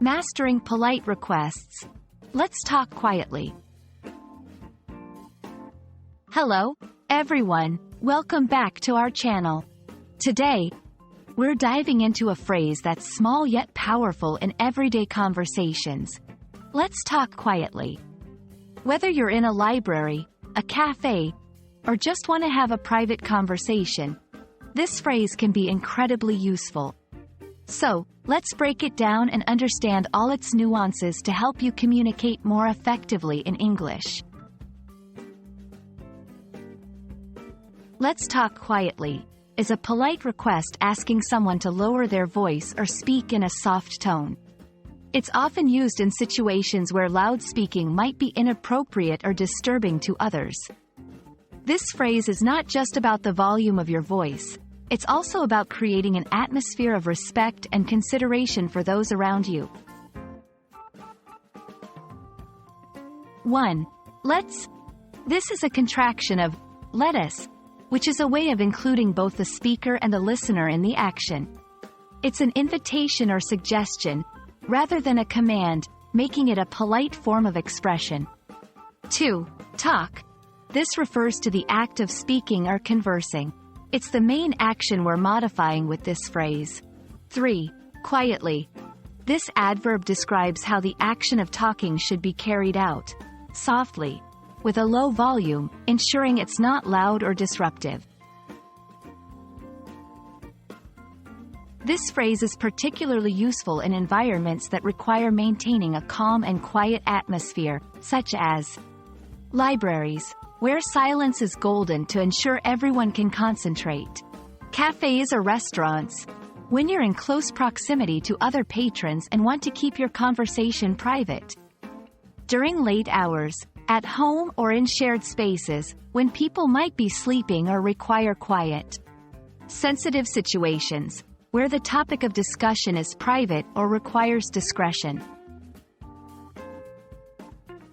Mastering polite requests. Let's talk quietly. Hello, everyone. Welcome back to our channel. Today, we're diving into a phrase that's small yet powerful in everyday conversations. Let's talk quietly. Whether you're in a library, a cafe, or just want to have a private conversation, this phrase can be incredibly useful. So, let's break it down and understand all its nuances to help you communicate more effectively in English. Let's talk quietly is a polite request asking someone to lower their voice or speak in a soft tone. It's often used in situations where loud speaking might be inappropriate or disturbing to others. This phrase is not just about the volume of your voice, it's also about creating an atmosphere of respect and consideration for those around you. 1. Let's. This is a contraction of let us, which is a way of including both the speaker and the listener in the action. It's an invitation or suggestion, rather than a command, making it a polite form of expression. 2. Talk. This refers to the act of speaking or conversing. It's the main action we're modifying with this phrase. 3. Quietly. This adverb describes how the action of talking should be carried out, softly, with a low volume, ensuring it's not loud or disruptive. This phrase is particularly useful in environments that require maintaining a calm and quiet atmosphere, such as libraries, where silence is golden to ensure everyone can concentrate. Cafes or restaurants, when you're in close proximity to other patrons and want to keep your conversation private. During late hours, at home or in shared spaces, when people might be sleeping or require quiet. Sensitive situations, where the topic of discussion is private or requires discretion.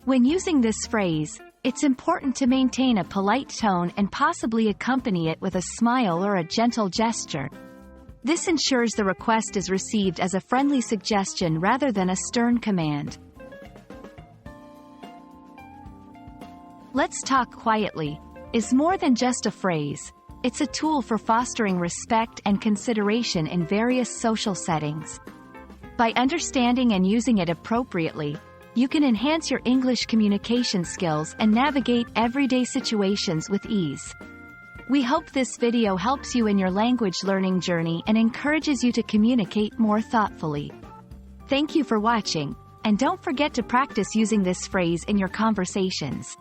When using this phrase, it's important to maintain a polite tone and possibly accompany it with a smile or a gentle gesture. This ensures the request is received as a friendly suggestion rather than a stern command. Let's talk quietly is more than just a phrase. It's a tool for fostering respect and consideration in various social settings. By understanding and using it appropriately, you can enhance your English communication skills and navigate everyday situations with ease. We hope this video helps you in your language learning journey and encourages you to communicate more thoughtfully. Thank you for watching, and don't forget to practice using this phrase in your conversations.